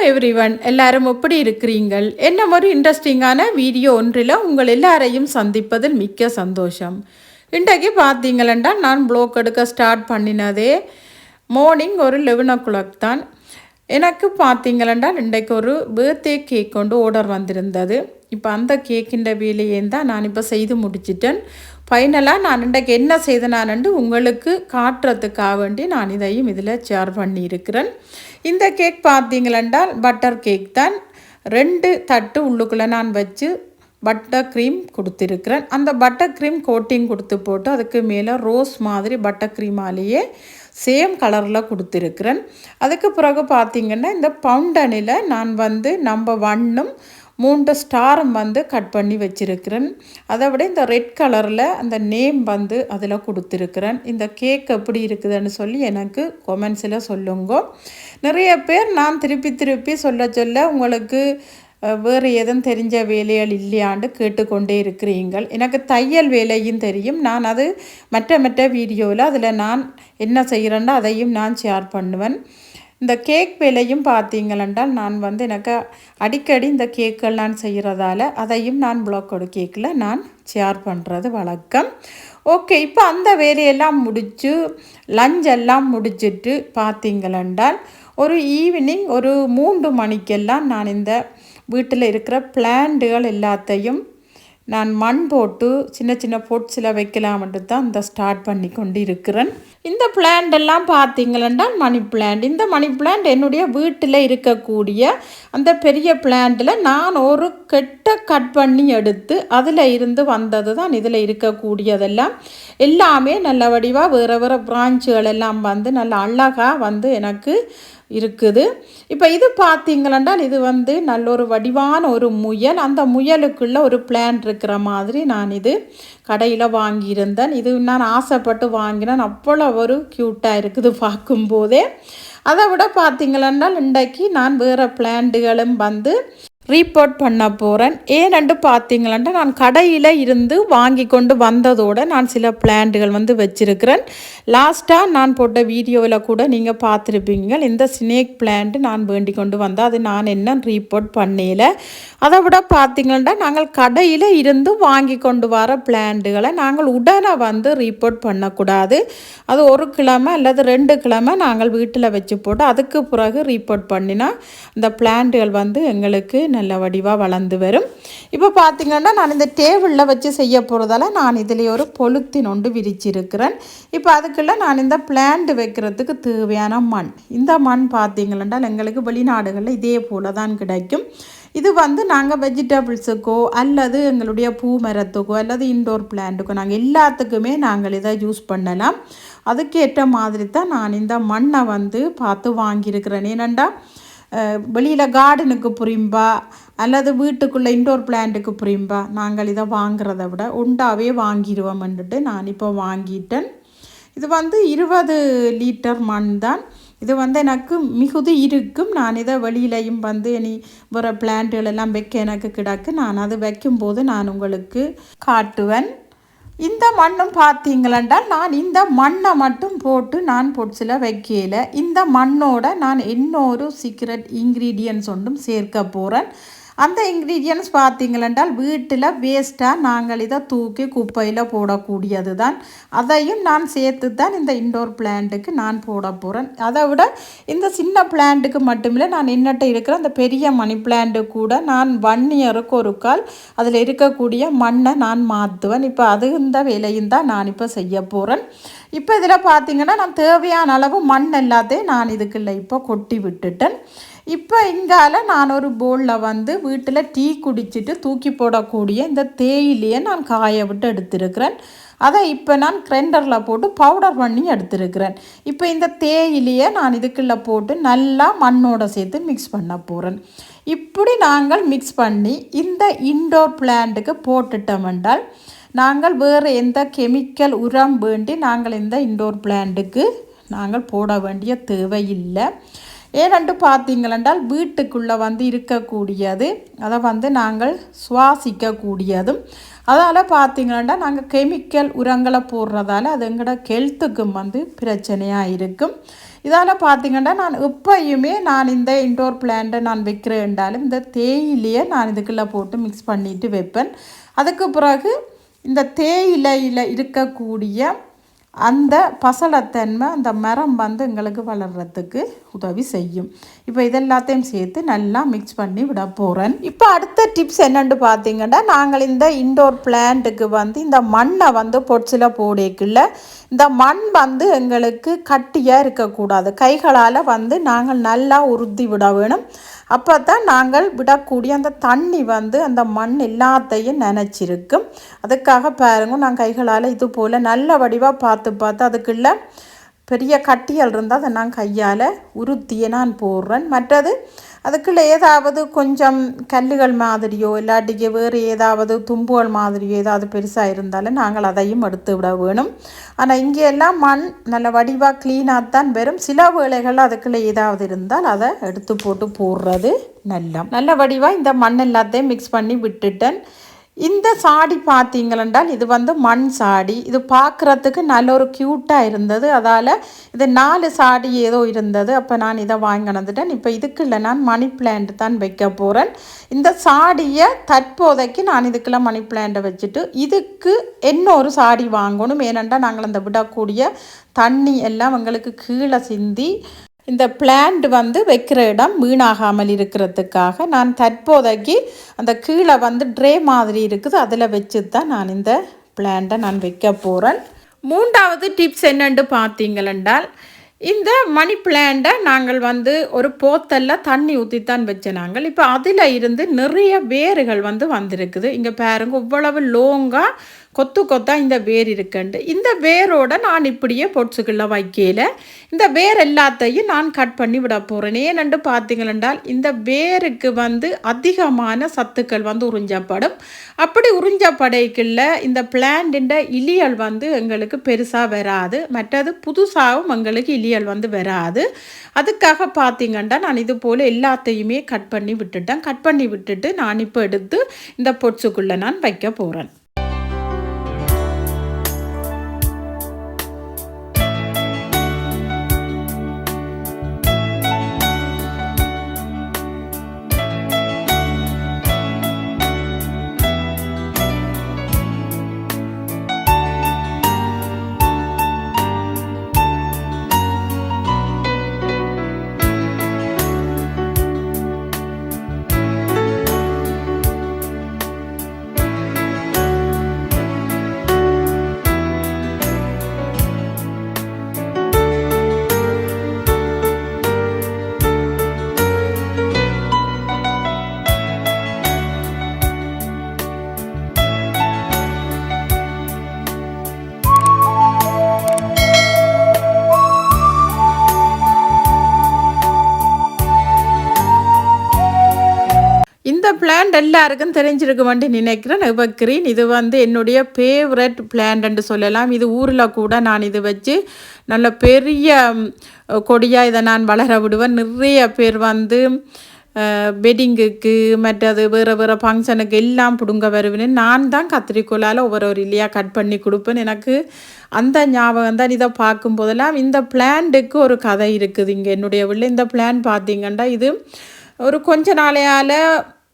Everyone, எல்லாரும் எப்படி இருக்கிறீங்கள்? என்ன ஒரு இன்ட்ரெஸ்டிங்கான வீடியோ ஒன்றில் உங்கள் எல்லாரையும் சந்திப்பதில் மிக்க சந்தோஷம். இன்றைக்கு பார்த்தீங்களா, நான் ப்ளாக் எடுக்க ஸ்டார்ட் பண்ணினதே மார்னிங் ஒரு 11 o'clock தான். எனக்கு பார்த்தீங்களா, இன்றைக்கு ஒரு பர்த்டே கேக் கொண்டு ஆர்டர் வந்திருந்தது. இப்போ அந்த கேக்கின்ற வேலையே தான் நான் இப்போ செய்து முடிச்சிட்டேன். ஃபைனலாக நான் இன்றைக்கு என்ன செய்தனான்னு உங்களுக்கு காட்டுறதுக்காக வேண்டி நான் இதையும் இதில் ஷேர் பண்ணியிருக்கிறேன். இந்த கேக் பார்த்தீங்களா, பட்டர் கேக் தான். 2 தட்டு உள்ளுக்குள்ளே நான் வச்சு பட்டர் க்ரீம் கொடுத்துருக்கிறேன். அந்த பட்டர் க்ரீம் கோட்டிங் கொடுத்து போட்டு அதுக்கு மேலே ரோஸ் மாதிரி பட்டர் க்ரீமாலேயே சேம் கலரில் கொடுத்துருக்குறேன். அதுக்கு பிறகு பார்த்திங்கன்னா இந்த பவுண்டனில் நான் நம்பர் 1ம் 3 ஸ்டாரும் கட் பண்ணி வச்சுருக்கிறேன். அதை விட இந்த ரெட் கலரில் அந்த நேம் அதில் கொடுத்துருக்குறேன். இந்த கேக் எப்படி இருக்குதுன்னு சொல்லி எனக்கு கொமெண்ட்ஸில் சொல்லுங்க. நிறைய பேர் நான் திருப்பி சொல்ல உங்களுக்கு வேறு எதுவும் தெரிஞ்ச வேலைகள் இல்லையாண்டு கேட்டுக்கொண்டே இருக்கிறீங்கள். எனக்கு தையல் வேலையும் தெரியும். நான் அது மற்ற வீடியோவில் அதில் நான் என்ன செய்கிறேன்னா அதையும் நான் ஷேர் பண்ணுவேன். இந்த கேக் வேலையும் பார்த்தீங்களென்றால் நான் எனக்கு அடிக்கடி இந்த கேக்கள் நான் செய்கிறதால அதையும் நான் ப்ளாக்கோட கேக்கில் நான் ஷேர் பண்ணுறது வழக்கம். ஓகே, இப்போ அந்த வேலையெல்லாம் முடித்து லஞ்ச் எல்லாம் முடிச்சுட்டு பார்த்தீங்களென்றால் ஒரு ஈவினிங் ஒரு 3 மணிக்கெல்லாம் நான் இந்த வீட்டில் இருக்கிற பிளான்ட்டுகள் எல்லாத்தையும் நான் மண் போட்டு சின்ன பொட்ஸில் வைக்கலாம்ன்ட்டு தான் இந்த ஸ்டார்ட் பண்ணி கொண்டு இருக்கிறேன். இந்த பிளான்ட் எல்லாம் பார்த்தீங்களா, மணி பிளான்ட். இந்த மணி பிளான்ட் என்னுடைய வீட்டில் இருக்கக்கூடிய அந்த பெரிய பிளான்ட்டில் நான் ஒரு கட் பண்ணி எடுத்து அதில் இருந்து வந்தது தான் இதில் இருக்கக்கூடியதெல்லாம். எல்லாமே நல்ல வடிவாக வேறு பிரான்ச்சுகள் எல்லாம் நல்ல அழகாக எனக்கு இருக்குது. இப்போ இது பார்த்தீங்களா, இது நல்ல ஒரு வடிவான ஒரு முயல். அந்த முயலுக்குள்ள ஒரு பிளான்ட் இருக்கிற மாதிரி நான் இது கடையில் வாங்கியிருந்தேன். இது நான் ஆசைப்பட்டு வாங்கினேன். அவ்வளோ ஒரு க்யூட்டாக இருக்குது பார்க்கும்போதே. அதை விட பார்த்தீங்களா, இன்றைக்கு நான் வேறு பிளான்ட்டுகளும் ரீபோர்ட் பண்ண போகிறேன். ஏனென்று பார்த்தீங்களா, நான் கடையில் இருந்து வாங்கி கொண்டு வந்ததோடு நான் சில பிளான்ட்டுகள் வச்சுருக்கிறேன். லாஸ்ட்டாக நான் போட்ட வீடியோவில் கூட நீங்கள் பார்த்துருப்பீங்க. இந்த ஸ்னேக் பிளான்ட் நான் வேண்டி கொண்டு வந்தால் அது நான் என்ன ரீபோர்ட் பண்ணல. அதை விட பார்த்தீங்கன்னா, நாங்கள் கடையில் இருந்து வாங்கி கொண்டு வர பிளான்ட்டுகளை நாங்கள் உடனே ரீபோர்ட் பண்ணக்கூடாது. அது ஒரு கிழமை அல்லது 2 கிழமை நாங்கள் வீட்டில் வச்சு போட்டு அதுக்கு பிறகு ரீபோர்ட் பண்ணினா இந்த பிளான்ட்டுகள் எங்களுக்கு நல்ல வடிவாக வளர்ந்து வரும். இப்போ பார்த்தீங்கன்னா, நான் இந்த டேபிளில் வச்சு செய்ய போகிறதால நான் இதில் ஒரு பொலித்தீன் ஒன்று விரிச்சிருக்கிறேன். இப்போ அதுக்குள்ளே நான் இந்த பிளான்ட் வைக்கிறதுக்கு தேவையான மண். இந்த மண் பார்த்தீங்கன்னா எங்களுக்கு வெளிநாடுகளில் இதே போல் தான் கிடைக்கும். இது நாங்கள் வெஜிடபிள்ஸுக்கோ அல்லது எங்களுடைய பூ மரத்துக்கோ அல்லது இன்டோர் பிளான்ட்டுக்கோ நாங்கள் எல்லாத்துக்குமே நாங்கள் இதை யூஸ் பண்ணலாம். அதுக்கேற்ற மாதிரி தான் நான் இந்த மண்ணை பார்த்து வாங்கியிருக்கிறேன். ஏனெண்டா வெளியில் கார்டனுக்கு புரியும்பா அல்லது வீட்டுக்குள்ளே இன்டோர் பிளான்ட்டுக்கு புரியும்பா நாங்கள் இதை வாங்குறத விட உண்டாவே வாங்கிடுவோம்ன்ட்டு நான் இப்போ வாங்கிட்டேன். இது 20 லிட்டர் மண் தான். இது எனக்கு மிகுதி இருக்கும். நான் இதை வெளியிலையும் இனி வேறு பிளான்ட்டுகள் எல்லாம் வைக்க எனக்கு கிடக்கு. நான் அது வைக்கும்போது நான் உங்களுக்கு காட்டுவேன். இந்த மண்ணும் பார்த்தீங்களா, நான் இந்த மண்ணை மட்டும் போட்டு நான் பொட்ஸில் வைக்கல. இந்த மண்ணோட நான் இன்னொரு சீக்ரெட் இன்க்ரீடியன்ஸ் ஒன்றும் சேர்க்க போகிறேன். அந்த இன்க்ரீடியன்ஸ் பார்த்தீங்களென்றால் வீட்டில் வேஸ்ட்டாக நாங்கள் இதை தூக்கி குப்பையில் போடக்கூடியது தான். அதையும் நான் சேர்த்து தான் இந்த இன்டோர் பிளான்ட்டுக்கு நான் போட போகிறேன். அதை விட இந்த சின்ன பிளான்ட்டுக்கு மட்டுமில்லை, நான் என்னட்ட இருக்கிற அந்த பெரிய மணி பிளான்ட்டு கூட நான் 1 இயருக்கு ஒரு கால் அதில் இருக்கக்கூடிய மண்ணை நான் மாற்றுவேன். இப்போ அது இந்த வேலையும் தான் நான் இப்போ செய்ய போகிறேன். இப்போ இதில் பார்த்தீங்கன்னா, நான் தேவையான அளவு மண் எல்லாத்தையும் நான் இதுக்குள்ளே இப்போ கொட்டி விட்டுட்டேன். இப்போ இங்கால நான் ஒரு பவுலில் வீட்டில் டீ குடிச்சிட்டு தூக்கி போடக்கூடிய இந்த தேயிலையை நான் காய விட்டு எடுத்திருக்கிறேன். அதை இப்போ நான் கிரைண்டரில் போட்டு பவுடர் பண்ணி எடுத்திருக்கிறேன். இப்போ இந்த தேயிலையை நான் இதுக்குள்ளே போட்டு நல்லா மண்ணோடு சேர்த்து மிக்ஸ் பண்ண போகிறேன். இப்படி நாங்கள் மிக்ஸ் பண்ணி இந்த இன்டோர் பிளான்ட்டுக்கு போட்டுட்டோமென்றால் நாங்கள் வேறு எந்த கெமிக்கல் உரம் வேண்டி நாங்கள் இந்த இன்டோர் பிளான்ட்டுக்கு நாங்கள் போட வேண்டிய தேவையில்லை. ஏனென்று பார்த்தீங்களென்றால் வீட்டுக்குள்ளே இருக்கக்கூடியது அதை நாங்கள் சுவாசிக்கக்கூடியதும். அதால் பார்த்தீங்கன்னா நாங்கள் கெமிக்கல் உரங்களை போடுறதால அது எங்களோட ஹெல்த்துக்கும் பிரச்சனையாக இருக்கும். இதால் பார்த்திங்கன்னா நான் எப்பயுமே நான் இந்த இன்டோர் பிளான்ட்டை நான் வைக்கிறேன்டாலும் இந்த தேயிலையை நான் இதுக்குள்ளே போட்டு மிக்ஸ் பண்ணிவிட்டு வைப்பேன். அதுக்கு பிறகு இந்த தேயிலையில் இருக்கக்கூடிய அந்த பசலத்தன்மை அந்த மரம் வந்து எங்களுக்கு வளர்கிறதுக்கு உதவி செய்யும். இப்போ இதெல்லாத்தையும் சேர்த்து நல்லா மிக்ஸ் பண்ணி விட போகிறேன். இப்போ அடுத்த டிப்ஸ் என்னென்னு பார்த்தீங்கன்னா, நாங்கள் இந்த இன்டோர் பிளான்ட்டுக்கு வந்து இந்த மண்ணை வந்து பொட்ஸில் போடக்குள்ள இந்த மண் வந்து எங்களுக்கு கட்டியாக இருக்கக்கூடாது. கைகளால் வந்து நாங்கள் நல்லா உறுதி விட வேணும். அப்போ தான் நாங்கள் விடக்கூடிய அந்த தண்ணி வந்து அந்த மண் எல்லாத்தையும் நினச்சிருக்கும். அதுக்காக பாருங்க, நான் கைகளால் இது போல் நல்ல வடிவாக பார்த்து அதுக்குள்ள பெரிய கட்டியல் இருந்தால் அதை நான் கையால் உறுத்தியை நான் போடுறேன். மற்றது அதுக்குள்ளே ஏதாவது கொஞ்சம் கல்லுகள் மாதிரியோ இல்லாட்டிக்கு வேறு ஏதாவது தும்புகள் மாதிரியோ ஏதாவது பெருசாக இருந்தாலும் நாங்கள் அதையும் எடுத்து விட வேணும். ஆனால் இங்கே எல்லாம் மண் நல்ல வடிவாக க்ளீனாக தான் வரும். சில வேளைகள் அதுக்குள்ளே ஏதாவது இருந்தால் அதை எடுத்து போட்டு போடுறது நல்ல வடிவாக இந்த மண் எல்லாத்தையும் மிக்ஸ் பண்ணி விட்டுட்டேன். இந்த சாடி பார்த்தீங்களென்றால் இது வந்து மண் சாடி. இது பார்க்குறதுக்கு நல்ல ஒரு க்யூட்டாக இருந்தது. அதால் இது 4 சாடி ஏதோ இருந்தது. அப்போ நான் இதை வாங்கி வந்துட்டேன். இப்போ இதுக்குள்ள நான் மணி பிளான்ட் தான் வைக்க போகிறேன். இந்த சாடியை தற்போதைக்கு நான் இதுக்குள்ள மணி பிளான்ட்டை வச்சுட்டு இதுக்கு இன்னொரு சாடி வாங்கணும். ஏனென்றால் நாங்கள் அந்த விடக்கூடிய தண்ணி எல்லாம் எங்களுக்கு கீழே சிந்தி இந்த பிளான்ட் வந்து வைக்கிற இடம் வீணாகாமல் இருக்கிறதுக்காக நான் தற்போதைக்கு அந்த கீழே வந்து ட்ரே மாதிரி இருக்குது, அதில் வச்சு தான் நான் இந்த பிளான்ட்டை நான் வைக்க போகிறேன். 3வது டிப்ஸ் என்னென்று பார்த்தீங்களென்றால், இந்த மணி பிளான்ட்டை நாங்கள் வந்து ஒரு போத்தலில் தண்ணி ஊற்றித்தான் வச்ச நாங்கள். இப்போ அதில் இருந்து நிறைய வேர்கள் வந்து வந்திருக்குது. இங்கே பாருங்க, இவ்வளவு லோங்காக கொத்தாக இந்த வேர் இருக்குண்டு. இந்த வேரோட நான் இப்படியே பொட்ஸுக்குள்ளே வைக்கல. இந்த வேர் எல்லாத்தையும் நான் கட் பண்ணி விட போகிறேன். ஏனென்று பார்த்தீங்களென்றால் இந்த வேருக்கு வந்து அதிகமான சத்துக்கள் வந்து உறிஞ்சப்படும். அப்படி உறிஞ்சப்படைக்குள்ள இந்த பிளான்ட் இலியல் வந்து எங்களுக்கு பெருசாக வராது. மற்றது புதுசாகவும் எங்களுக்கு இலியல் வந்து வராது. அதுக்காக பார்த்தீங்கன்னா நான் இது போல் எல்லாத்தையுமே கட் பண்ணி விட்டுட்டேன். கட் பண்ணி விட்டுட்டு நான் இப்போ எடுத்து இந்த பொட்ஸுக்குள்ளே நான் வைக்க போகிறேன். இந்த பிளான்ட் எல்லாருக்கும் தெரிஞ்சிருக்குமென்று நினைக்கிறேன். எவர்கிரீன். இது வந்து என்னுடைய ஃபேவரட் பிளான்ட்னு சொல்லலாம். இது ஊரில் கூட நான் இது வச்சு நல்ல பெரிய கொடியாக இதை நான் வளர விடுவேன். நிறைய பேர் வந்து வெட்டிங்குக்கு மற்றது வேறு ஃபங்க்ஷனுக்கு எல்லாம் பிடுங்க வருவேன். நான் தான் கத்திரிக்கோளால் ஒவ்வொரு இல்லையாக கட் பண்ணி கொடுப்பேன். எனக்கு அந்த ஞாபகம் தான். இதை பார்க்கும்போதெல்லாம் இந்த பிளான்ட்டுக்கு ஒரு கதை இருக்குது. இங்கே என்னுடைய வீட்டில் இந்த பிளான் பார்த்திங்கன்னா இது ஒரு கொஞ்ச நாளையால்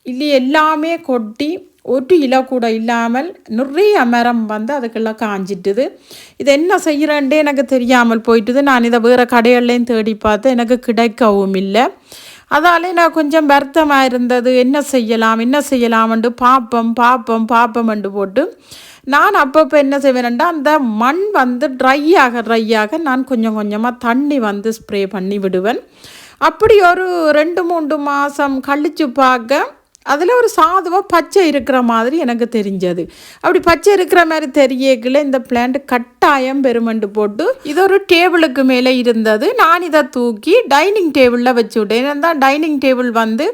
இல்லை எல்லாமே கொட்டி ஒரு இலை கூட இல்லாமல் நிறைய மரம் வந்து அதுக்கெல்லாம் காஞ்சிட்டுது. இது என்ன செய்கிறேன்டே எனக்கு தெரியாமல் போயிட்டுது. நான் இதை வேறு கடைகள்லையும் தேடி பார்த்து எனக்கு கிடைக்கவும் இல்லை. அதாலே நான் கொஞ்சம் வருத்தமாக இருந்தது. என்ன செய்யலாம்ன்ட்டு பார்ப்போம்ன்ட்டு போட்டு நான் அப்பப்போ என்ன செய்வேன்டா, அந்த மண் வந்து ட்ரை ஆக நான் கொஞ்சம் கொஞ்சமாக தண்ணி வந்து ஸ்ப்ரே பண்ணி விடுவேன். அப்படி ஒரு 2-3 மாதம் கழித்து பார்க்க அதில் ஒரு சாதுவாக பச்சை இருக்கிற மாதிரி எனக்கு தெரிஞ்சது. அப்படி பச்சை இருக்கிற மாதிரி தெரியக்குள்ள இந்த பிளான்ட் கட்டாயம் பெருமண்டு போட்டு இது ஒரு டேபிளுக்கு மேலே இருந்தது. நான் இதை தூக்கி டைனிங் டேபிளில் வச்சு விட்டேன். ஏன்னா டைனிங் டேபிள் வந்து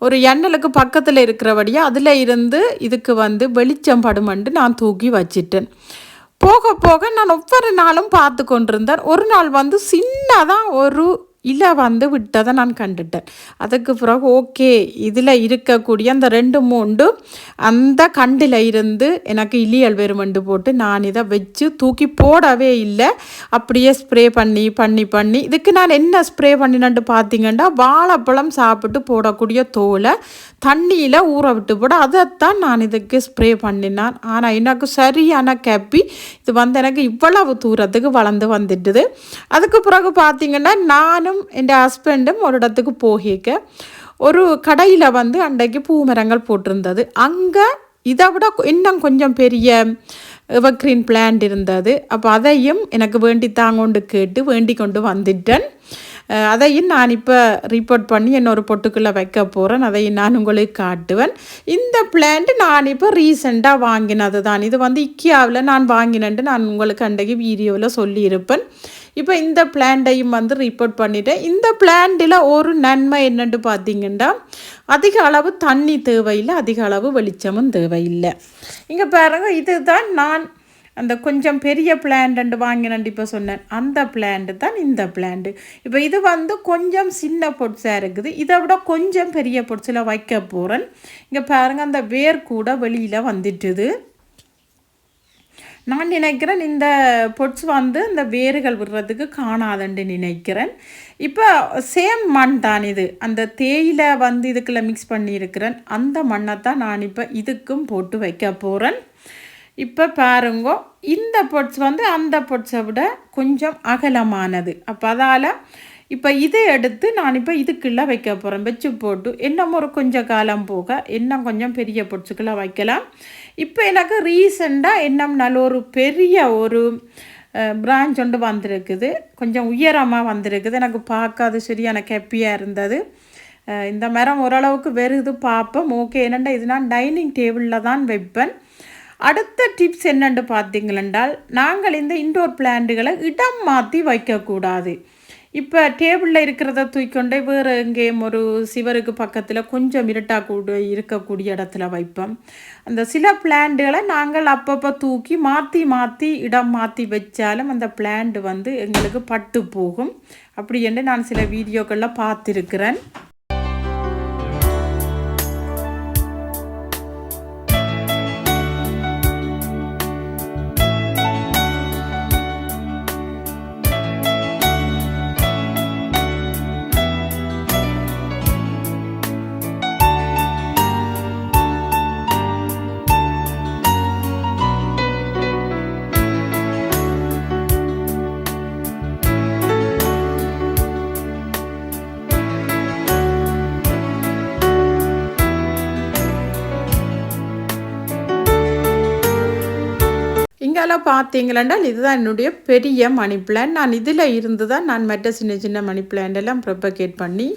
ஒரு எண்ணலுக்கு பக்கத்தில் இருக்கிறபடியாக அதில் இருந்து இதுக்கு வந்து வெளிச்சம் படுமண்டு நான் தூக்கி வச்சிட்டேன். போக போக நான் ஒவ்வொரு நாளும் பார்த்து கொண்டிருந்தேன். ஒரு நாள் வந்து சின்னதாக ஒரு இலை வந்து விட்டதை நான் கண்டுட்டேன். அதுக்கு பிறகு ஓகே இதில் இருக்கக்கூடிய அந்த 2 3 அந்த கண்டில் இருந்து எனக்கு இலியல் வெறுமண்டு போட்டு நான் இதை வச்சு தூக்கி போடவே இல்லை. அப்படியே ஸ்ப்ரே பண்ணி பண்ணி பண்ணி இதுக்கு நான் என்ன ஸ்ப்ரே பண்ணினு பார்த்தீங்கன்னா வாழைப்பழம் சாப்பிட்டு போடக்கூடிய தோலை தண்ணியில் ஊற விட்டு போட அதைத்தான் நான் இதுக்கு ஸ்ப்ரே பண்ணினான். ஆனால் எனக்கு சரியான கேப்பி இது வந்து எனக்கு இவ்வளவு தூரத்துக்கு வளர்ந்து வந்துட்டுது. அதுக்கு பிறகு பார்த்தீங்கன்னா நானும் என் ஹஸ்பண்டும் ஒரு இடத்துக்கு போகிக்க ஒரு கடையில் வந்து அன்றைக்கு பூமரங்கள் போட்டிருந்தது. அங்கே இதை விட இன்னும் கொஞ்சம் பெரிய எவர்கிரீன் பிளான்ட் இருந்தது. அப்போ அதையும் எனக்கு வேண்டி தாங்கொண்டு கேட்டு வேண்டி கொண்டு வந்துட்டேன். அதையும் நான் இப்போ ரிப்போர்ட் பண்ணி என்னொரு பொட்டுக்குள்ளே வைக்க போகிறேன். அதையும் நான் உங்களுக்கு காட்டுவேன். இந்த பிளான்ட் நான் இப்போ ரீசெண்டாக வாங்கினது தான். இது வந்து இக்கியாவில் நான் வாங்கினேன்ட்டு நான் உங்களுக்கு அன்றைக்கு வீடியோவில் சொல்லியிருப்பேன். இப்போ இந்த பிளான்ட்டையும் வந்து ரிப்போர்ட் பண்ணிட்டேன். இந்த பிளான்ட்டில் ஒரு நன்மை என்னென்னு பார்த்தீங்கன்னா அதிக அளவு தண்ணி தேவையில்லை, அதிக அளவு வெளிச்சமும் தேவையில்லை. இங்கே பாருங்கள், இதுதான் நான் அந்த கொஞ்சம் பெரிய பிளான்ட் வாங்கினேன் இப்போ சொன்னேன். அந்த பிளான்ட்டு தான் இந்த பிளான்ட்டு. இப்போ இது வந்து கொஞ்சம் சின்ன பொட்ஸாக இருக்குது. இதை விட கொஞ்சம் பெரிய பொட்ஸில் வைக்க போகிறேன். இங்கே பாருங்கள், அந்த வேர் கூட வெளியில் வந்துட்டுது. நான் நினைக்கிறேன் இந்த பொட்ஸ் வந்து இந்த வேர்கள் விடுறதுக்கு காணாதுன்னு நினைக்கிறேன். இப்போ சேம் மண் தான் இது. அந்த தேயிலை வந்து இதுக்குள்ளே மிக்ஸ் பண்ணியிருக்கிறேன். அந்த மண்ணை தான் நான் இப்போ இதுக்கும் போட்டு வைக்க போகிறேன். இப்போ பாருங்க, இந்த பொட்ஸ் வந்து அந்த பொட்ஸை விட கொஞ்சம் அகலமானது. அப்போ அதால் இப்போ இதை எடுத்து நான் இப்போ இதுக்குள்ளே வைக்க போகிறேன். வச்சு போட்டு இன்னும் ஒரு கொஞ்சம் காலம் போக இன்னும் கொஞ்சம் பெரிய பொட்ஸுக்குள்ளே வைக்கலாம். இப்போ எனக்கு ரீசெண்டாக இன்னும் நல்ல ஒரு பெரிய ஒரு பிரான்ச் ஒன்று வந்திருக்குது. கொஞ்சம் உயரமாக வந்திருக்குது. எனக்கு பார்க்க அது சரியான ஹாப்பியாக இருந்தது. இந்த மரம் ஓரளவுக்கு வெறுது பார்ப்போம். ஓகே, என்னென்னா இது நான் டைனிங் டேபிளில் தான் வைப்பேன். அடுத்த டிப்ஸ் என்னென்று பார்த்தீங்களென்றால், நாங்கள் இந்த இன்டோர் பிளான்ட்டுகளை இடம் மாற்றி வைக்கக்கூடாது. இப்போ டேபிளில் இருக்கிறத தூக்கிக்கொண்டே வேறு எங்கேயும் ஒரு சிவருக்கு பக்கத்தில் கொஞ்சம் இருக்கக்கூடிய இடத்துல வைப்போம். அந்த சில பிளான்ட்டுகளை நாங்கள் அப்பப்போ தூக்கி மாற்றி மாற்றி இடம் மாற்றி வச்சாலும் அந்த பிளான்ட் வந்து எங்களுக்கு பட்டு போகும். அப்படி என்று நான் சில வீடியோக்களில் பார்த்துருக்கிறேன். இங்கெல்லாம் பார்த்தீங்களா, இதுதான் என்னுடைய பெரிய மணி பிளான்ட். நான் இதில் இருந்து தான் நான் மற்ற சின்ன சின்ன மணி பிளான்ட் எல்லாம் ப்ரொபகேட் பண்ணி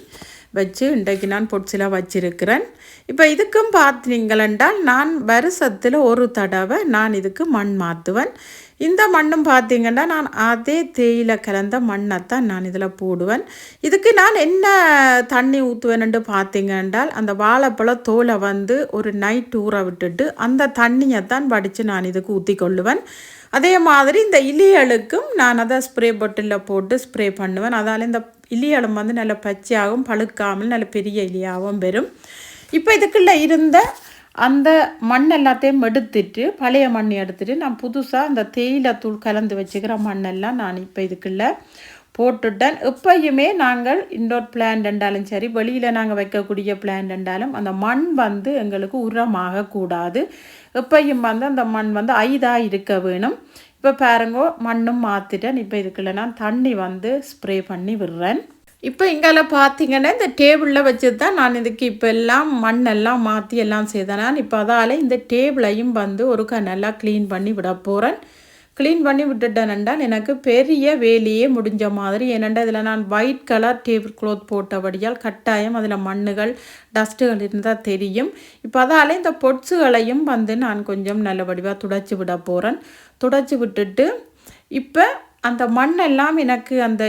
வச்சு இன்றைக்கு நான் பொட்ஸில் வச்சிருக்கிறேன். இப்போ இதுக்கும் பார்த்தீங்களென்றால் நான் வருஷத்தில் ஒரு தடவை நான் இதுக்கு மண் மாற்றுவேன். இந்த மண்ணும் பார்த்திங்கன்னா நான் அதே தேயிலை கலந்த மண்ணைத்தான் நான் இதில் போடுவேன். இதுக்கு நான் என்ன தண்ணி ஊற்றுவேன்ட்டு பார்த்தீங்கன்றால் அந்த வாழைப்பழ தோலை வந்து ஒரு நைட் ஊற விட்டுட்டு அந்த தண்ணியை தான் வடித்து நான் இதுக்கு ஊற்றி கொள்ளுவேன். அதே மாதிரி இந்த இலியலுக்கும் நான் அதை ஸ்ப்ரே பாட்டிலில் போட்டு ஸ்ப்ரே பண்ணுவேன். அதால் இந்த இலியலும் வந்து நல்ல பச்சையாகவும் பழுக்காமல் நல்ல பெரிய இலியாகவும் வரும். இப்போ இதுக்குள்ளே இருந்த அந்த மண் எல்லாத்தையும் எடுத்துட்டு பழைய மண் எடுத்துகிட்டு நான் புதுசாக அந்த தேயிலை தூள் கலந்து வச்சுக்கிற மண்ணெல்லாம் நான் இப்போ இதுக்குள்ளே போட்டுட்டேன். எப்பயுமே நாங்கள் இன்டோர் பிளான்ட் என்றாலும் சரி, வெளியில் நாங்கள் வைக்கக்கூடிய பிளான்ட் என்றாலும் அந்த மண் வந்து எங்களுக்கு உரமாகக்கூடாது. எப்பயும் வந்து அந்த மண் வந்து ஐதாக இருக்க வேணும். இப்போ பாருங்க, மண்ணும் மாற்றிட்டேன். இப்போ இதுக்குள்ளே நான் தண்ணி வந்து ஸ்ப்ரே பண்ணி விடுறேன். இப்போ இங்கெல்லாம் பார்த்தீங்கன்னா இந்த டேபிளில் வச்சு தான் நான் இதுக்கு இப்போ எல்லாம் மண்ணெல்லாம் மாற்றி எல்லாம் செய்தேன். நான் இப்போ அதால் இந்த டேபிளையும் வந்து ஒருக்கா நல்லா க்ளீன் பண்ணி விட போகிறேன். க்ளீன் பண்ணி விட்டுட்டேன்னால் எனக்கு பெரிய வேலையே முடிஞ்ச மாதிரி. ஏனெண்டா இதில் நான் ஒயிட் கலர் டேபிள் க்ளாத் போட்டபடியால் கட்டாயம் அதில் மண்ணுகள் டஸ்ட்டுகள் இருந்தால் தெரியும். இப்போ அதால் இந்த பொட்ஸுகளையும் வந்து நான் கொஞ்சம் நல்ல வடிவாக துடைச்சி விட போகிறேன். துடைச்சி விட்டுட்டு இப்போ அந்த மண்ணெல்லாம் எனக்கு அந்த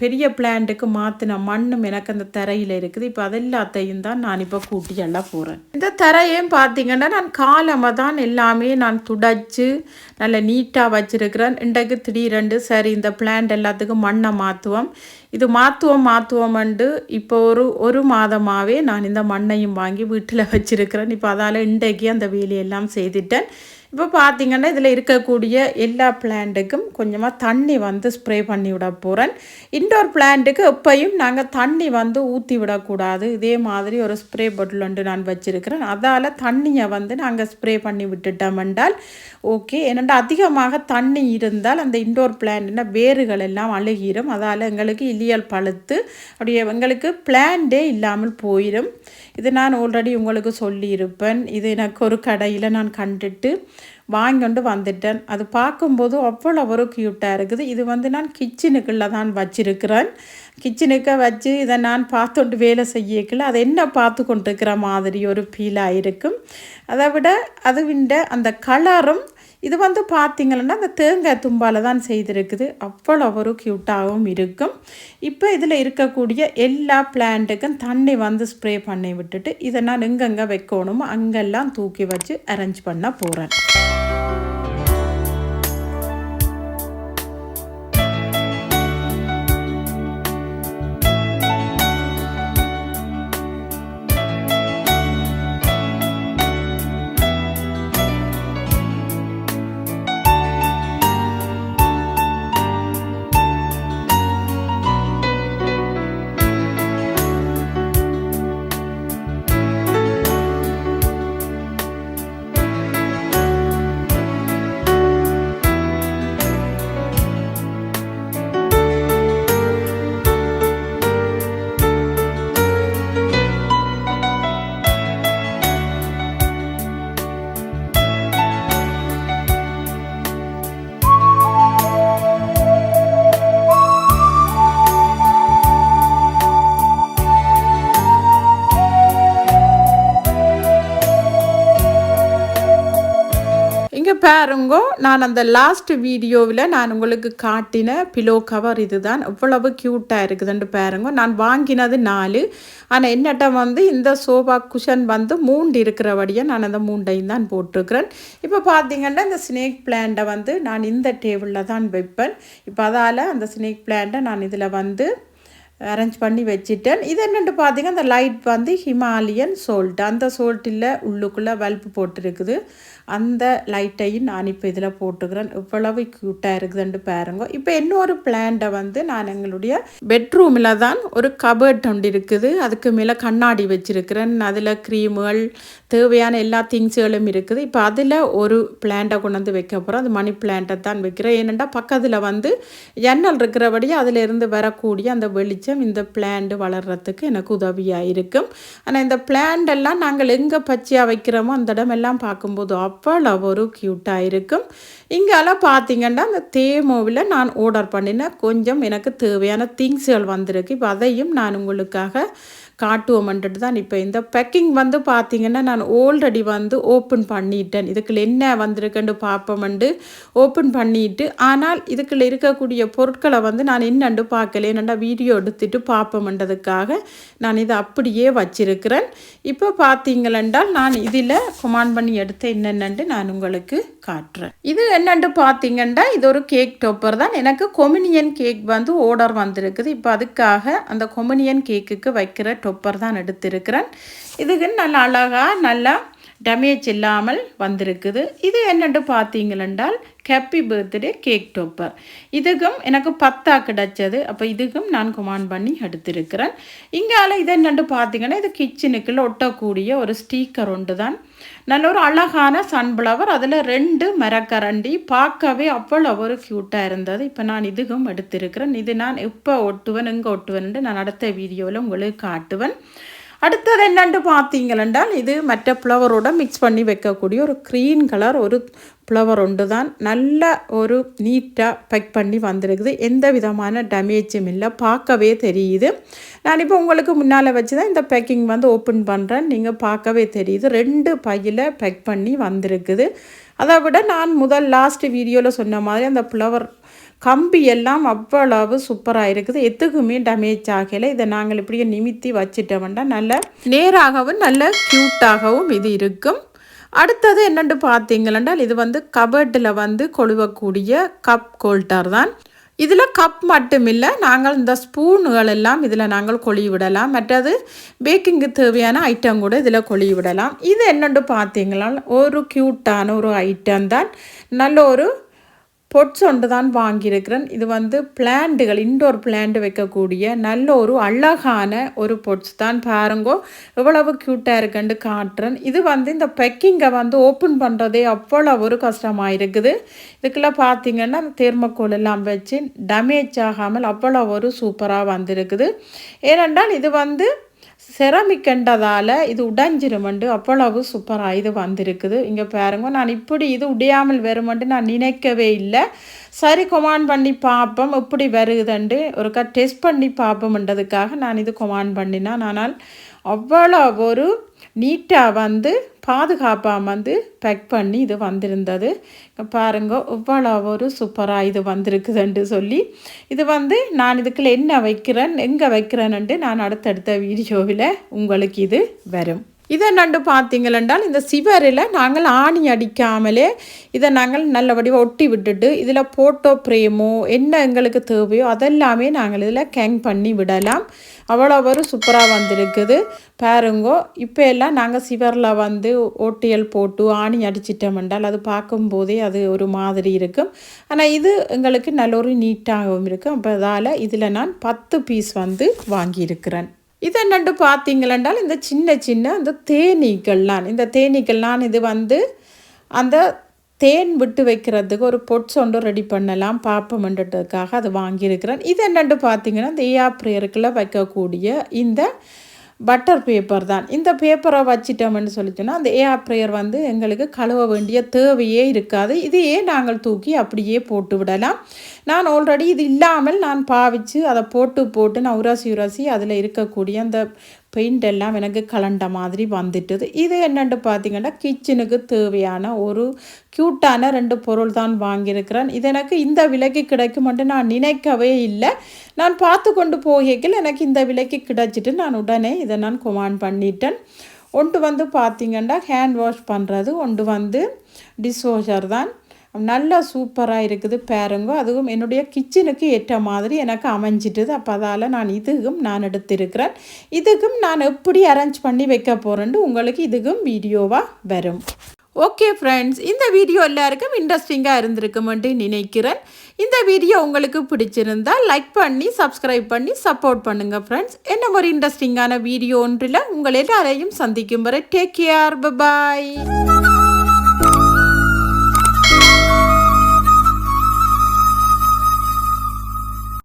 பெரிய பிளான்ட்டுக்கு மாற்றின மண்ணும் எனக்கு அந்த தரையில் இருக்குது. இப்போ அதெல்லாத்தையும் தான் நான் இப்போ கூட்டி எல்லாம் போகிறேன். இந்த தரையும் பார்த்தீங்கன்னா நான் காலமாக தான் எல்லாமே நான் துடைச்சி நல்ல நீட்டாக வச்சுருக்கிறேன். இன்றைக்கு திடீரெண்டு சரி இந்த பிளான்ட் எல்லாத்துக்கும் மண்ணை மாற்றுவோம், இது மாற்றுவோம்ண்டு இப்போ ஒரு மாதமாகவே நான் இந்த மண்ணையும் வாங்கி வீட்டில் வச்சுருக்கிறேன். இப்போ அதால் இன்றைக்கு அந்த வேலையெல்லாம் செய்துட்டேன். இப்போ பார்த்திங்கன்னா இதில் இருக்கக்கூடிய எல்லா பிளான்ட்டுக்கும் கொஞ்சமாக தண்ணி வந்து ஸ்ப்ரே பண்ணி விட போகிறேன். இன்டோர் பிளான்ட்டுக்கு எப்பையும் நாங்கள் தண்ணி வந்து ஊற்றி விடக்கூடாது. இதே மாதிரி ஒரு ஸ்ப்ரே பாட்டில் ஒன்று நான் வச்சுருக்கிறேன். அதால் தண்ணியை வந்து நாங்கள் ஸ்ப்ரே பண்ணி விட்டுட்டோம் என்றால் ஓகே. ஏனென்றால் அதிகமாக தண்ணி இருந்தால் அந்த இன்டோர் பிளான்ட்னா வேர்கள் எல்லாம் அழுகிடும். அதால் எங்களுக்கு இலியல் பழுத்து அப்படியே எங்களுக்கு பிளான்ட்டே இல்லாமல் போயிடும். இது நான் ஆல்ரெடி உங்களுக்கு சொல்லியிருப்பேன். இது எனக்கு ஒரு கடையில் நான் கண்டுட்டு வாங்கிட்டு வந்துட்டேன். அது பார்க்கும்போது அவ்வளோ ஒரு க்யூட்டாக இருக்குது. இது வந்து நான் கிச்சனுக்குள்ளே தான் வச்சிருக்கிறேன். கிச்சனுக்கு வச்சு இதை நான் பார்த்துட்டு வேலை செய்யக்கல அது என்ன பார்த்து கொண்டிருக்கிற மாதிரி ஒரு ஃபீலாக இருக்கும். அதை விட அதுவிண்ட அந்த கலரும் இது வந்து பார்த்திங்கன்னா அந்த தேங்காய் தும்பால் தான் செய்திருக்குது. அவ்வளோ ஒரு க்யூட்டாகவும் இருக்கும். இப்போ இதில் இருக்கக்கூடிய எல்லா பிளான்ட்டுக்கும் தண்ணி வந்து ஸ்ப்ரே பண்ணி விட்டுட்டு இதை நான் எங்கெங்கே வைக்கணுமோ அங்கெல்லாம் தூக்கி வச்சு அரேஞ்ச் பண்ண போகிறேன். பாருங்கோ, நான் அந்த லாஸ்ட் வீடியோவில் நான் உங்களுக்கு காட்டின பிலோ கவர் இதுதான். எவ்வளவு க்யூட்டாக இருக்குதுன்னு பாருங்க. நான் வாங்கினது 4, ஆனால் என்னட்ட வந்து இந்த சோஃபா குஷன் வந்து 3 இருக்கிறபடியாக நான் அந்த 3ஐயும் தான் போட்டிருக்கிறேன். இப்போ பார்த்தீங்கன்னா இந்த ஸ்னேக் பிளான்ட்டை வந்து நான் இந்த டேபிளில் தான் வைப்பேன். இப்போ அதால் அந்த ஸ்னேக் பிளான்ட்டை நான் இதில் வந்து அரேஞ்ச் பண்ணி வச்சுட்டேன். இது என்னென்னு பார்த்தீங்கன்னா அந்த லைட் வந்து ஹிமாலயன் சோல்ட், அந்த சோல்ட்டில் உள்ளுக்குள்ளே பல்பு போட்டிருக்குது. அந்த லைட்டையும் நான் இப்போ இதில் போட்டுக்கிறேன். இவ்வளவு க்யூட்டாக இருக்குதுன்னு பாருங்க. இப்போ இன்னொரு பிளான்ட்டை வந்து நான் எங்களுடைய பெட்ரூமில் தான் ஒரு கபர்ட் ஒன்று இருக்குது. அதுக்கு மேலே கண்ணாடி வச்சுருக்கிறேன். அதில் க்ரீமுகள் தேவையான எல்லா திங்ஸுகளும் இருக்குது. இப்போ அதில் ஒரு பிளான்ட்டை கொண்டு வந்து வைக்க போகிறோம். அது மணி பிளான்ட்டை தான் வைக்கிறேன். ஏனெண்டா பக்கத்தில் வந்து ஜன்னல் இருக்கிறபடி அதிலிருந்து வரக்கூடிய அந்த வெளிச்சம் இந்த பிளான்ட் வளர்கிறதுக்கு எனக்கு உதவியாக இருக்கும். ஆனால் இந்த பிளான்ட் எல்லாம் நாங்கள் எங்கே பச்சையாக வைக்கிறோமோ அந்த இடமெல்லாம் பார்க்கும்போது அவ்வளோ ஒரு க்யூட்டாக இருக்கும். இங்கெல்லாம் பார்த்தீங்கன்னா அந்த தேமோவில் நான் ஆர்டர் பண்ணினேன். கொஞ்சம் எனக்கு தேவையான திங்ஸுகள் வந்திருக்கு. இப்போ அதையும் நான் உங்களுக்காக காட்டுவோம்ன்ட்டு தான். இப்போ இந்த பேக்கிங் வந்து பார்த்திங்கன்னா நான் ஆல்ரெடி வந்து ஓப்பன் பண்ணிட்டேன். இதுக்குள்ள என்ன வந்திருக்குன்னு பார்ப்போம்ண்டு ஓப்பன் பண்ணிட்டு, ஆனால் இதுக்குள்ள இருக்கக்கூடிய பொருட்களை வந்து நான் என்னண்டு பார்க்கல. என்னண்டா வீடியோ எடுத்துட்டு பார்ப்போம்ன்றதுக்காக நான் இதை அப்படியே வச்சிருக்கிறேன். இப்போ பார்த்தீங்களென்றால் நான் இதில் கமாண்ட் பண்ணி எடுத்து என்னென்னு நான் உங்களுக்கு காட்டுறேன். இது என்னென்னு பார்த்தீங்கன்னா இது ஒரு கேக் டாப்பர் தான். எனக்கு கொமினியன் கேக் வந்து ஆர்டர் வந்திருக்குது. இப்போ அதுக்காக அந்த கொமினியன் கேக்குக்கு வைக்கிற டொப்பர் தான் எடுத்திருக்கிறேன். இதுக்கு நல்லா அழகாக நல்லா டேமேஜ் இல்லாமல் வந்திருக்குது. இது என்னென்று பார்த்தீங்களென்றால் ஹாப்பி பர்த்டே கேக் டொப்பர். இதுக்கும் எனக்கு 10 கிடைச்சது. அப்போ இதுக்கும் நான் கமாண்ட் பண்ணி எடுத்திருக்கிறேன். இங்கால இது என்னென்று பார்த்தீங்கன்னா இது கிச்சனுக்குள்ள ஒட்டக்கூடிய ஒரு ஸ்டீக்கர் ஒன்று தான். நல்ல ஒரு அழகான சன்ஃப்ளவர், அதில் 2 மரக்கரண்டி, பார்க்கவே அவ்வளோ ஒரு க்யூட்டாக இருந்தது. இப்போ நான் இதுக்கும் எடுத்திருக்கிறேன். இது நான் எப்போ ஒட்டுவேன் எங்கே ஒட்டுவேன்ட்டு நான் அடுத்த வீடியோவில் உங்களுக்கு காட்டுவேன். அடுத்தது என்னென்று பார்த்தீங்களென்றால் இது மற்ற ஃப்ளவரோட மிக்ஸ் பண்ணி வைக்கக்கூடிய ஒரு க்ரீன் கலர் ஒரு ஃப்ளவர் ஒன்று தான். நல்ல ஒரு நீட்டாக பேக் பண்ணி வந்திருக்குது. எந்த விதமான டேமேஜும் இல்லை, பார்க்கவே தெரியுது. நான் இப்போ உங்களுக்கு முன்னால் வச்சு தான் இந்த பேக்கிங் வந்து ஓப்பன் பண்ணுறேன். நீங்கள் பார்க்கவே தெரியுது 2 பையில் பேக் பண்ணி வந்திருக்குது. அதை விட நான் லாஸ்ட் வீடியோவில் சொன்ன மாதிரி அந்த ஃப்ளவர் கம்பி எல்லாம் அவ்வளவு சூப்பராக இருக்குது, எத்துக்குமே டேமேஜ் ஆகலை. இதை நாங்கள் இப்படியே நிமித்தி வச்சிட்டோம்னா நல்ல நேராகவும் நல்ல க்யூட்டாகவும் இது இருக்கும். அடுத்தது என்னென்னு பார்த்தீங்களென்றால் இது வந்து கபர்டில் வந்து கொழுவக்கூடிய கப் ஹோல்டர் தான். இதில் கப் மட்டும் இல்லை, நாங்கள் இந்த ஸ்பூனுகள் எல்லாம் இதில் நாங்கள் கொழி விடலாம். மற்றது பேக்கிங்கு தேவையான ஐட்டம் கூட இதில் கொழி விடலாம். இது என்னென்னு பார்த்தீங்களா ஒரு க்யூட்டான ஒரு ஐட்டம் தான். நல்ல ஒரு பொட்ஸ் ஒன்று தான் வாங்கியிருக்கிறேன். இது வந்து பிளான்ட்டுகள், இன்டோர் பிளான்ட் வைக்கக்கூடிய நல்ல ஒரு அழகான ஒரு பொட்ஸ் தான். பாருங்கோ எவ்வளவு க்யூட்டாக இருக்குன்னு காட்டுறேன். இது வந்து இந்த பேக்கிங்கை வந்து ஓப்பன் பண்ணுறதே அவ்வளோ ஒரு கஷ்டமாக இருக்குது. இதுக்கெல்லாம் பார்த்தீங்கன்னா தேர்மக்கோல் எல்லாம் வச்சு டேமேஜ் ஆகாமல் அவ்வளோ ஒரு சூப்பராக வந்திருக்குது. ஏனென்றால் இது வந்து செரமிக்கண்டதால் இது உடைஞ்சிருமெண்டு அவ்வளவு சூப்பராக இது வந்திருக்குது. இங்கே பாருங்க, நான் இப்படி இது உடையாமல் வருமெண்டு நான் நினைக்கவே இல்லை. சரி கொமாண்ட் பண்ணி பார்ப்போம் எப்படி வருகுதுண்டு ஒருக்கா டெஸ்ட் பண்ணி பார்ப்போம்ன்றதுக்காக நான் இது கொமாண்ட் பண்ணினேன். ஆனால் அவ்வளோ ஒரு நீட்டாக வந்து பாதுகாப்பாக வந்து பேக் பண்ணி இது வந்திருந்தது. பாருங்க இவ்வளோ ஒரு சூப்பராக இது வந்திருக்குதுன்ட்டு சொல்லி இது வந்து நான் இதுக்குள்ள என்ன வைக்கிறேன் எங்கே வைக்கிறேன்ட்டு நான் அடுத்தடுத்த வீடியோவில் உங்களுக்கு இது வரும். இதை நண்டு பார்த்தீங்களென்றால் இந்த சிவரில் நாங்கள் ஆணி அடிக்காமலே இதை நாங்கள் நல்லபடியாக ஒட்டி விட்டுட்டு இதில் ஃபோட்டோ ஃப்ரேமோ என்ன எங்களுக்கு தேவையோ அதெல்லாமே நாங்கள் இதில் கேங் பண்ணி விடலாம். அவ்வளோ ஒரு சூப்பராக வந்திருக்குது பாருங்கோ. இப்போ எல்லாம் நாங்கள் சிவரில் வந்து ஓட்டியல் போட்டு ஆணி அடிச்சிட்டோம்ன்றால் அது பார்க்கும்போதே அது ஒரு மாதிரி இருக்கும். ஆனால் இது எங்களுக்கு நல்ல ஒரு நீட்டாகவும் இருக்கும். அப்போ அதால் இதில் நான் 10 பீஸ் வந்து வாங்கியிருக்கிறேன். இது என்னென்று பார்த்தீங்களென்றால் இந்த சின்ன சின்ன இந்த தேனீக்கள்லாம், இந்த தேனீக்கள்லாம் இது வந்து அந்த தேன் விட்டு வைக்கிறதுக்கு ஒரு பொட்ஸ் ஒன்று ரெடி பண்ணலாம் பார்ப்போம்ன்றதுக்காக அது வாங்கியிருக்கிறேன். இது என்னென்று பார்த்தீங்கன்னா இந்த ஏஆர் ப்ரேயருக்குள்ளே வைக்கக்கூடிய இந்த பட்டர் பேப்பர் தான். இந்த பேப்பரை வச்சிட்டோம்னு சொல்லிச்சோன்னா அந்த ஏஆர் ப்ரேயர் வந்து எங்களுக்கு கழுவ வேண்டிய தேவையே இருக்காது. இதையே நாங்கள் தூக்கி அப்படியே போட்டு விடலாம். நான் ஆல்ரெடி இது இல்லாமல் நான் பாவிச்சு அதை போட்டு நான் உரசி அதில் இருக்கக்கூடிய அந்த பெயிண்ட் எல்லாம் எனக்கு கலண்ட மாதிரி வந்துட்டுது. இது என்னென்னு பார்த்தீங்கன்னா கிச்சனுக்கு தேவையான ஒரு க்யூட்டான 2 பொருள் தான் வாங்கியிருக்கிறேன். இது எனக்கு இந்த விலைக்கு கிடைக்கும் மட்டும் நான் நினைக்கவே இல்லை. நான் பார்த்து கொண்டு போகையில் எனக்கு இந்த விலைக்கு கிடைச்சிட்டு நான் உடனே இதை நான் கொமாண்ட் பண்ணிட்டேன். ஒன்று வந்து பார்த்திங்கன்னா ஹேண்ட் வாஷ் பண்ணுறது, ஒன்று வந்து டிஷ்வாஷர் தான். நல்லா சூப்பராக இருக்குது பாருங்க. அதுவும் என்னுடைய கிச்சனுக்கு ஏற்ற மாதிரி எனக்கு அமைஞ்சிட்டுது. அப்போ அதால் நான் இதுக்கும் நான் எடுத்திருக்கிறேன். இதுக்கும் நான் எப்படி அரேஞ்ச் பண்ணி வைக்க போகிறேன்னு உங்களுக்கு இதுக்கும் வீடியோவாக வரும். ஓகே ஃப்ரெண்ட்ஸ், இந்த வீடியோ எல்லாருக்கும் இன்ட்ரெஸ்டிங்காக இருந்திருக்குமென்று நினைக்கிறேன். இந்த வீடியோ உங்களுக்கு பிடிச்சிருந்தால் லைக் பண்ணி சப்ஸ்கிரைப் பண்ணி சப்போர்ட் பண்ணுங்கள் ஃப்ரெண்ட்ஸ். என்ன ஒரு இன்ட்ரெஸ்டிங்கான வீடியோ ஒன்றில் உங்கள் எல்லாரையும் சந்திக்கும் வரை டேக் கேர், பாய்.